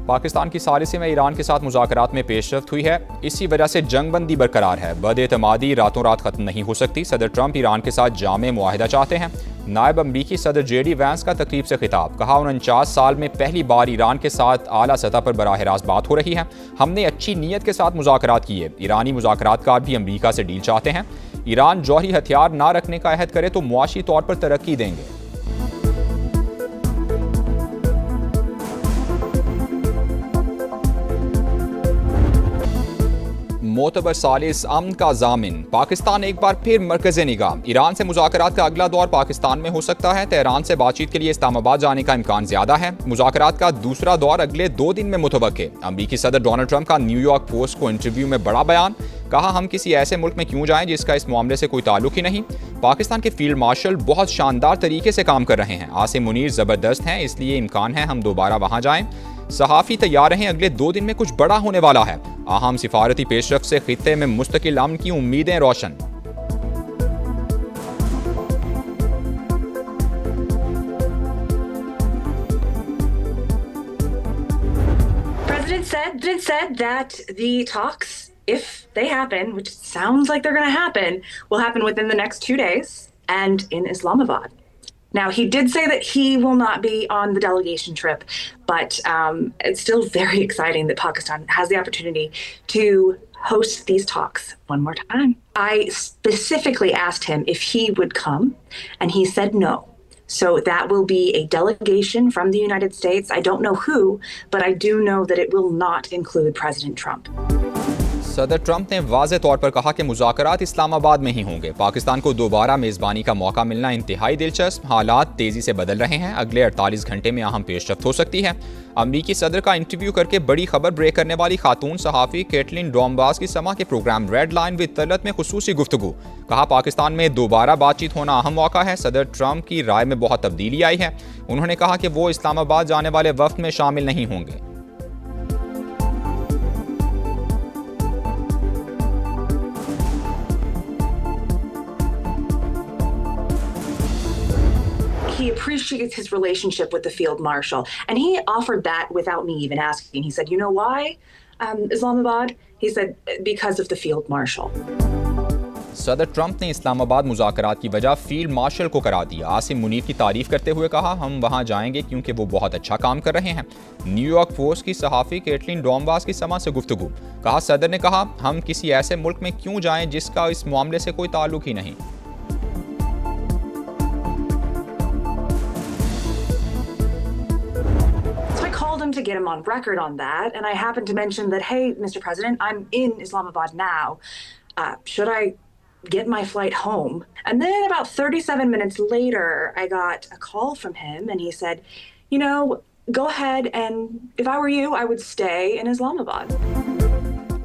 पाकिस्तान की सालिसी में ईरान के साथ मुज़ाकरात में पेशरफ्त हुई है। इसी वजह से जंगबंदी बरकरार है। बद-एतमादी रातों रात खत्म नहीं हो सकती। सदर ट्रंप ईरान के साथ जामे मुआहिदा चाहते हैं। नायब अमरीकी सदर JD वैंस का तकरीब से खिताब, कहा 49 साल में पहली बार ईरान के साथ आला सतह पर बराह रास्त बात हो रही है। हमने अच्छी नीयत के साथ मुज़ाकरात किए। ईरानी मुज़ाकरातकार भी अमरीका से डील चाहते हैं। ईरान जौहरी हथियार ना रखने का अहद करे तो मुआशी तौर पर तरक्की देंगे। मोतबर सालिस अमन का जामिन, पाकिस्तान एक बार फिर मरकज़ निगाह। ईरान से मुज़ाकरात का अगला दौर पाकिस्तान में हो सकता है। तेहरान से बातचीत के लिए इस्लामाबाद जाने का इम्कान ज्यादा है। मुज़ाकरात का दूसरा दौर अगले 2 दिन में मुतवक्के। अमरीकी सदर डोनाल्ड ट्रंप का न्यूयॉर्क पोस्ट को इंटरव्यू में बड़ा बयान, कहा हम किसी ऐसे मुल्क में क्यों जाएं जिसका इस मामले से कोई ताल्लुक ही नहीं। पाकिस्तान के फील्ड मार्शल बहुत शानदार तरीके से काम कर रहे हैं। आसिम मुनीर ज़बरदस्त हैं, इसलिए इम्कान है हम दोबारा वहाँ जाएं। सहाफ़ी तैयार रहें, अगले 2 दिन में कुछ बड़ा होने वाला है। अहम सिफारती पेशरफ्त से खित्ते में मुस्तकिल अमन की उम्मीदें रोशन। President said that the talks, if they happen, which sounds like they're going to happen, will happen within the next 2 days and in Islamabad. Now, he did say that he will not be on the delegation trip, but it's still very exciting that Pakistan has the opportunity to host these talks one more time. I specifically asked him if he would come, and he said no. So that will be a delegation from the United States. I don't know who, but I do know that it will not include President Trump. सदर Trump ने वाज़े तौर पर कहा कि मुज़ाकरात इस्लामाबाद में ही होंगे। पाकिस्तान को दोबारा मेज़बानी का मौका मिलना इंतहाई दिलचस्प। हालात तेज़ी से बदल रहे हैं। अगले 48 घंटे में अहम पेशरफ्त हो सकती है। अमरीकी सदर का इंटरव्यू करके बड़ी खबर ब्रेक करने वाली खातून सहाफ़ी कैटलिन डोम्बास की समा के program Red Line with Talat में खुसूसी गुफ्तगू, कहा पाकिस्तान में दोबारा बातचीत होना अहम मौका है। सदर ट्रंप की राय में बहुत तब्दीली आई है। उन्होंने कहा कि वो इस्लामाबाद जाने वाले वफ्द में शामिल नहीं होंगे। He appreciates his relationship with the field marshal, and he offered that without me even asking. He said, you know why, Islamabad? He said, because of the field marshal. सदर ट्रंप ने इस्लामाबाद मुज़ाकरात की वजह फील्ड मार्शल को करार दिया। आसिम मुनीर की तारीफ करते हुए कहा हम वहां जाएंगे क्योंकि वो बहुत अच्छा काम कर रहे हैं। न्यूयॉर्क पोस्ट की सहाफ़ी कैटलिन डोम्बास की समा से गुफ्तगू, कहा सदर ने कहा हम किसी ऐसे मुल्क में क्यों जाएं जिसका इस मामले से कोई ताल्लुक ही नहीं। To get him on record on that, and I happened to mention that, hey, Mr. President, I'm in Islamabad now. Should I get my flight home? And then about 37 minutes later, I got a call from him, and he said, you know, go ahead, and if I were you, I would stay in Islamabad.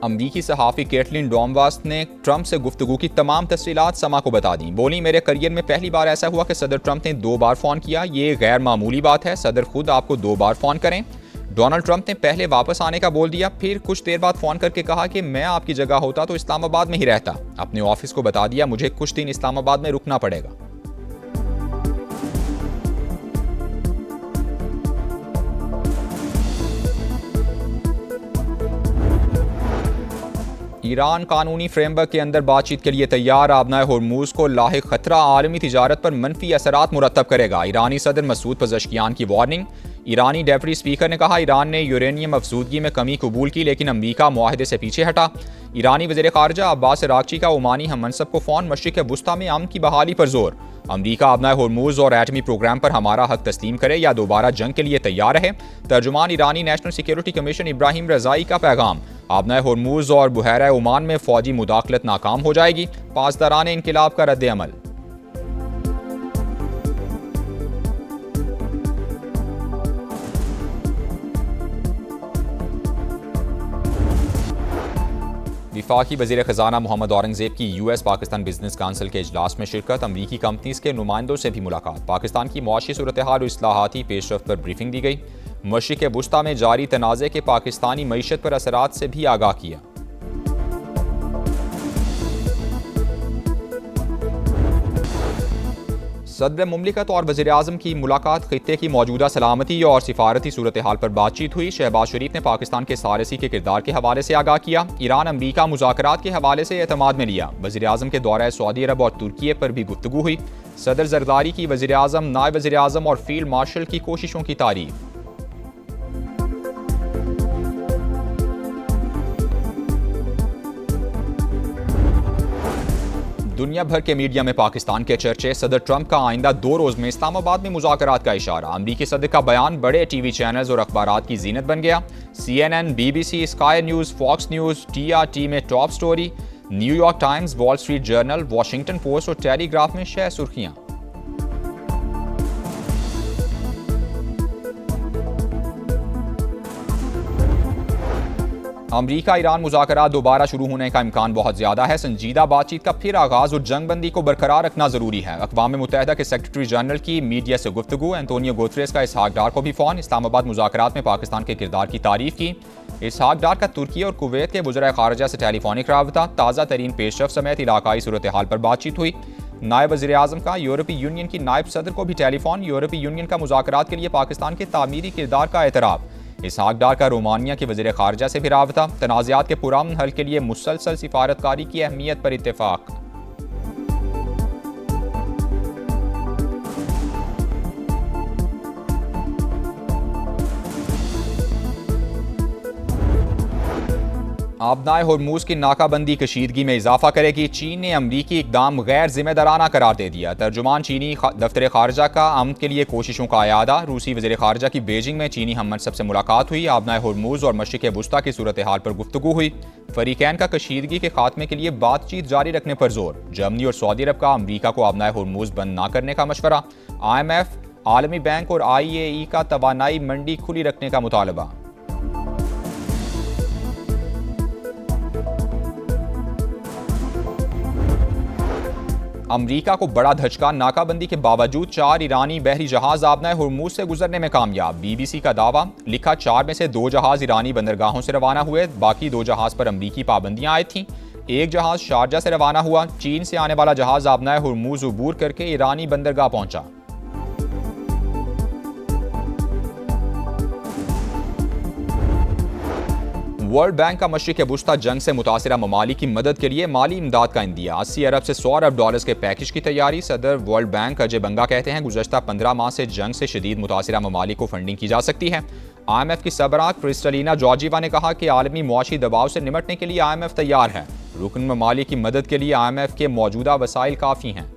अमरीकी सहाफ़ी Caitlin डोम्बास ने Trump से गुफ्तगू की तमाम तफसीलात समा को बता दी। बोली मेरे करियर में पहली बार ऐसा हुआ कि सदर ट्रंप ने 2 बार फ़ोन किया। ये गैर मामूली बात है। सदर खुद आपको 2 बार फ़ोन करें। डोनाल्ड ट्रंप ने पहले वापस आने का बोल दिया, फिर कुछ देर बाद फ़ोन करके कहा कि मैं आपकी जगह होता तो इस्लामाबाद में ही रहता। अपने ऑफिस को बता दिया मुझे कुछ दिन इस्लामाबाद में रुकना पड़ेगा। ईरान कानूनी फ्रेमवर्क के अंदर बातचीत के लिए तैयार। आबनाए होर्मुज को लाहिक खतरा आलमी तिजारत पर मनफी असरात मुरतब करेगा। ईरानी सदर मसूद पज़ेश्कियान की वार्निंग। ईरानी डेप्यूटी स्पीकर ने कहा ईरान ने यूरेनियम अफसूदगी में कमी कबूल की लेकिन अमरीका मुआहदे से पीछे हटा। ईरानी वज़ीर ख़ारजा अब्बास अराग़ची का ओमानी हम मनसब को फ़ौन। मशरिक़ वुस्ता में अमन की बहाली पर जोर। अमरीका आबनाए होर्मुज और एटमी प्रोग्राम पर हमारा हक तस्लीम करे या दोबारा जंग के लिए तैयार रहे। तर्जुमान ईरानी नेशनल सिक्योरिटी कमीशन इब्राहिम रज़ाई का पैगाम। आबनाए होर्मुज और बुहैरा ओमान में फ़ौजी मुदाखलत नाकाम हो जाएगी। पासदारान इनकिलाब का रद्द अमल। वफाकी वज़ीर ख़ज़ाना मोहम्मद औरंगज़ेब की US पाकिस्तान बिजनेस काउंसिल के इजलास में शिरकत। अमरीकी कंपनीज़ के नुमाइंदों से भी मुलाकात। पाकिस्तान की मुआशी सूरत हाल और इस्लाहाती पेशरफ्त पर ब्रीफिंग दी गई। मशरिक़ वुस्ता में जारी तनाज़े के पाकिस्तानी मईशत पर असरात से भी आगाह किया। सदर मुमलिकत और वज़ीर-ए-आज़म की मुलाकात, खित्ते की मौजूदा सलामती और सिफारती सूरत हाल पर बातचीत हुई। शहबाज शरीफ ने पाकिस्तान के सारसी के किरदार के हवाले से आगाह किया। ईरान अमरीका मुज़ाकरात के हवाले से एतमाद में लिया। वज़ीर-ए-आज़म के दौरे सऊदी अरब और तुर्की पर भी गुफ्तगू हुई। सदर जरदारी की वज़ीर-ए-आज़म, नायब वज़ीर-ए-आज़म और फील्ड मार्शल की कोशिशों की तारीफ। दुनिया भर के मीडिया में पाकिस्तान के चर्चे। सदर ट्रंप का आइंदा 2 रोज़ में इस्लामाबाद में मुज़ाकरात का इशारा। अमरीकी सदर का बयान बड़े टीवी चैनल्स और अखबारात की जीनत बन गया। CNN, BBC, Sky News, Fox News, TRT में top story. New York Times, Wall Street Journal, Washington Post और टेलीग्राफ में शह सुर्खियां। अमरीका ईरान मुज़ाकरात दोबारा शुरू होने का इम्कान बहुत ज़्यादा है। संजीदा बातचीत का फिर आगाज़ और जंगबंदी को बरकरार रखना ज़रूरी है। अक़वाम मुत्तहिदा के सेक्रेटरी जनरल की मीडिया से गुफ्तगू। एंटोनियो गुतरेस का इसहाक डार को भी फ़ोन। इस्लामाबाद मुज़ाकरात में पाकिस्तान के किरदार की तारीफ़ की। इसहाक डार का तुर्की और कुवैत के वज़ीर ख़ारिजा से टेलीफोनिक राबता। ताज़ा तरीन पेशरफ़ समेत इलाकाई सूरत हाल पर बातचीत हुई। नायब वज़ीर-ए-आज़म का यूरोपीय यूनियन की नायब सदर को भी टेलीफोन। यूरोपीय यूनियन का मुज़ाकरात के लिए पाकिस्तान के तामीरी किरदार का एतराफ़। इसहाक डार का रोमानिया के वज़ीर ख़ारिजा से भी राबता। तनाज़ात के पुरअमन हल के लिए मुसलसल सिफारतकारी की अहमियत पर इत्तेफ़ाक। आबनाए होर्मुज़ की नाकाबंदी कशीदगी में इजाफा करेगी। चीन ने अमरीकी इक़दाम गैर जिम्मेदाराना करार दे दिया। तर्जुमान चीनी दफ्तर ख़ारजा का अमन के लिए कोशिशों का अयादा। रूसी वज़ीर ख़ारजा की बीजिंग में चीनी हम मनसब से मुलाकात हुई। आबनाए होर्मुज़ और मशरिक़ वुस्ता की सूरत हाल पर गुफ्तगू हुई। फ़रीक़ैन का कशीदगी के खात्मे के लिए बातचीत जारी रखने पर जोर। जर्मनी और सऊदी अरब का अमरीका को आबनाए होर्मुज़ बंद न करने का मशवरा। IMF, आलमी बैंक और IAE का तवानाई मंडी खुली रखने का मुतालबा। अमरीका को बड़ा धचका। नाकाबंदी के बावजूद 4 ईरानी बहरी जहाज आबनाए होर्मुज़ से गुजरने में कामयाब। BBC का दावा। लिखा 4 में से 2 जहाज ईरानी बंदरगाहों से रवाना हुए। बाकी 2 जहाज पर अमरीकी पाबंदियां आयद थीं। एक जहाज शारजा से रवाना हुआ। चीन से आने वाला जहाज आबनाए होर्मुज़ अबूर करके ईरानी बंदरगाह पहुंचा। वर्ल्ड बैंक का मशरिक़ वुस्ता जंग से मुतासिरा ममालिक की मदद के लिए माली इमदाद का इंदिया। 80 अरब से 100 अरब डॉलर्स के पैकेज की तैयारी। सदर वर्ल्ड बैंक अजय बंगा कहते हैं गुज़श्ता 15 माह से जंग से शदीद मुतासिरा ममालिक को फंडिंग की जा सकती है। IMF की सरबराह क्रिस्टलिना जॉर्जिवा ने कहा कि आलमी मुआशी दबाव से निमटने के लिए IMF तैयार है। रुकन ममालिक की मदद के लिए IMF के मौजूदा वसाइल काफ़ी हैं।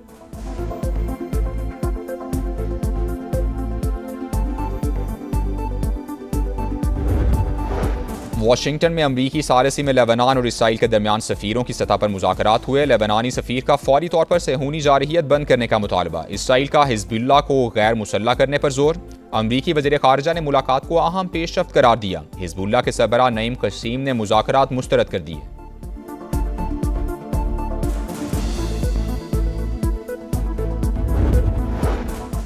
वाशिंगटन में अमरीकी सारसी में लेबनान और इसराइल के दरमियान सफ़ीरों की सतह पर मुज़ाकरात हुए। लेबनानी सफ़ीर का फौरी तौर पर सेहूनी जारहियत बंद करने का मुतालबा। इसराइल का हिज़्बुल्लाह को गैर मुसल्लह करने पर जोर। अमरीकी वज़ीर ख़ारिजा ने मुलाकात को अहम पेशरफ्त करार दिया। हिज़्बुल्लाह के सरबराह नईम क़सीम ने मुज़ाकरात मुस्तरद कर दिए।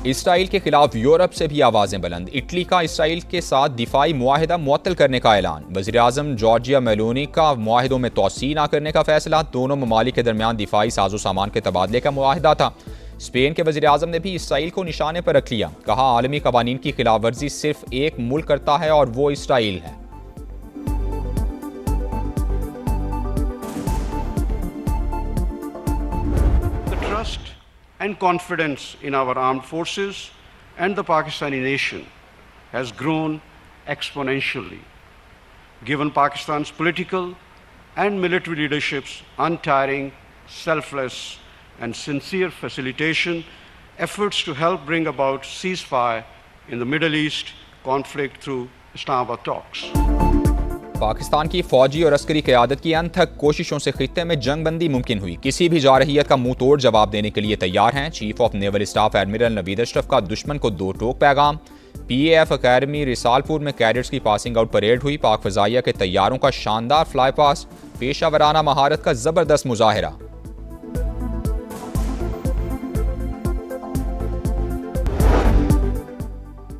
इसराइल के खिलाफ यूरोप से भी आवाजें बुलंद। इटली का इसराइल के साथ दिफाई मुआहिदा मुअत्तल करने का ऐलान। वज़ीर-ए-आज़म जॉर्जिया मेलोनी का मुआहिदों में तोसी न करने का फैसला। दोनों ममालिक के दरमियान दिफाई साजो सामान के तबादले का मुआहिदा था। स्पेन के वज़ीर-ए-आज़म ने भी इसराइल को निशाने पर रख लिया। कहा आलमी कवानीन की खिलाफ वर्जी सिर्फ एक मुल्क करता है और वो इसराइल है। And confidence in our armed forces and the Pakistani nation has grown exponentially. Given Pakistan's political and military leadership's untiring, selfless and sincere facilitation efforts to help bring about ceasefire in the Middle East conflict through Islamabad talks. Pakistan की फौजी और अस्करी क़यादत की अनथक कोशिशों से खित्ते में जंग बंदी मुमकिन हुई। किसी भी जारहियत का मुंह तोड़ जवाब देने के लिए तैयार हैं। Chief of naval staff admiral Naveed Ashraf का दुश्मन को 2 टोक पैगाम। PAF अकेडमी रिसालपुर में कैडेट्स की पासिंग आउट परेड हुई। पाक फ़ज़ाइया के तैयारों का शानदार फ्लाई पास। पेशावराना महारत का ज़बरदस्त मुजाहिरा।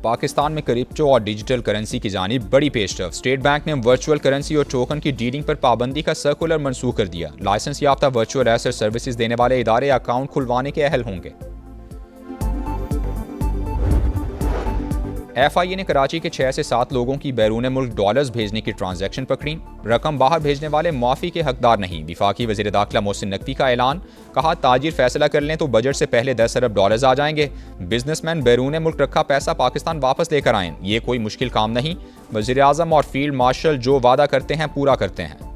पाकिस्तान में क्रिप्टो और डिजिटल करेंसी की जानिब बड़ी पेशरफ। स्टेट बैंक ने वर्चुअल करेंसी और टोकन की डीलिंग पर पाबंदी का सर्कुलर मनसूख कर दिया। लाइसेंस याफ्ता वर्चुअल एसेट सर्विसेज देने वाले इदारे अकाउंट खुलवाने के अहल होंगे। FIA ने कराची के 6 से 7 लोगों की बैरून मुल्क डॉलर्स भेजने की ट्रांजैक्शन पकड़ी। रकम बाहर भेजने वाले माफ़ी के हकदार नहीं। वफाकी वज़ीर दाखिला मोहसिन नकवी का ऐलान, कहा ताजिर फैसला कर लें तो बजट से पहले 10 अरब डॉलर्स आ जाएंगे। बिजनेसमैन बैरून मुल्क रखा पैसा पाकिस्तान वापस लेकर आएँ, ये कोई मुश्किल काम नहीं। वज़ीर आज़म और फील्ड मार्शल जो वादा करते हैं पूरा करते हैं।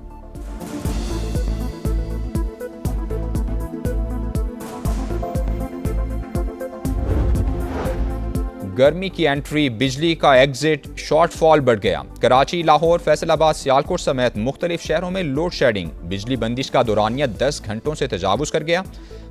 गर्मी की एंट्री, बिजली का एग्जिट, शॉर्टफॉल बढ़ गया। कराची, लाहौर, फैसलाबाद, सियालकोट समेत मुख्तलिफ शहरों में लोड शेडिंग, बिजली बंदिश का दौरानिया 10 घंटों से तजावुज़ कर गया।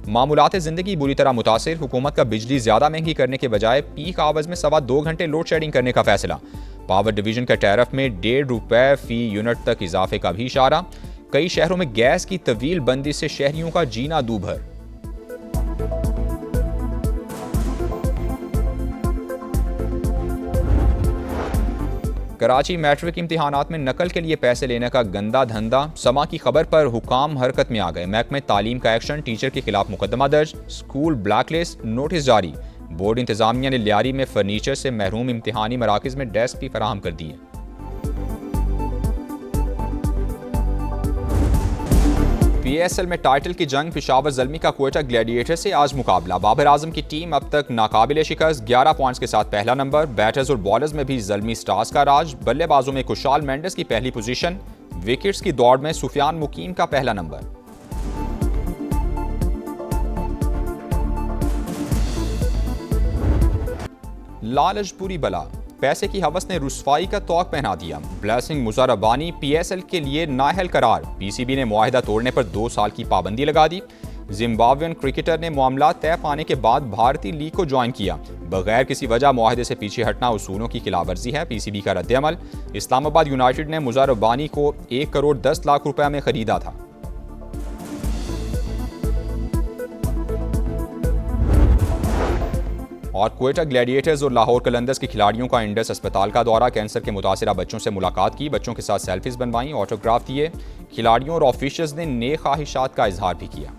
मामूलात ज़िंदगी बुरी तरह मुतासिर। हुकूमत का बिजली ज़्यादा महंगी करने के बजाय पीक आवर्स में 2.25 घंटे लोड शेडिंग करने का फैसला। पावर डिवीजन का टैरिफ में ₹1.5 फी यूनिट तक इजाफे का भी इशारा। कई शहरों में गैस की तवील बंदिश से शहरियों का जीना दूभर। कराची मैट्रिक इम्तिहानात में नकल के लिए पैसे लेने का गंदा धंधा। समा की खबर पर हुकाम हरकत में आ गए। महकमे तालीम का एक्शन, टीचर के खिलाफ मुकदमा दर्ज, स्कूल ब्लैकलिस्ट, नोटिस जारी। बोर्ड इंतजामिया ने लियारी में फर्नीचर से महरूम इम्तिहानी मराकज में डेस्क भी फराहम कर दिए। PSL में टाइटल की जंग, पेशावर ज़ल्मी का क्वेटा ग्लैडिएटर से आज मुकाबला। बाबर आजम की टीम अब तक नाकाबिले शिकस्त, 11 पॉइंट्स के साथ पहला नंबर। बैटर्स और बॉलर्स में भी ज़ल्मी स्टार्स का राज। बल्लेबाजों में खुशाल मेंडिस की पहली पोजीशन। विकेट्स की दौड़ में सुफियान मुकीम का पहला नंबर। लालच बुरी बला, पैसे की हवस ने रुसवाई का तौक पहना दिया। ब्लेसिंग मुज़ारबानी PSL के लिए नाअहल करार। PCB ने मुआहिदा तोड़ने पर 2 साल की पाबंदी लगा दी। जिम्बाब्वियन क्रिकेटर ने मामला तय पाने के बाद भारतीय लीग को ज्वाइन किया। बगैर किसी वजह मुआहिदे से पीछे हटना उसूलों की खिलाफवर्जी है। PCB का रद्द-ए-अमल। इस्लामाबाद यूनाइटेड ने मुज़ारबानी को 1 करोड़ 10 लाख रुपए में खरीदा था। और क्वेटा ग्लैडिएटर्स और लाहौर कलंदर्स के खिलाड़ियों का इंडस अस्पताल का दौरा। कैंसर के मुतासिरा बच्चों से मुलाकात की, बच्चों के साथ सेल्फीज बनवाई, ऑटोग्राफ दिए। खिलाड़ियों और ऑफिशियल्स ने नेक ख्वाहिशात का इजहार भी किया।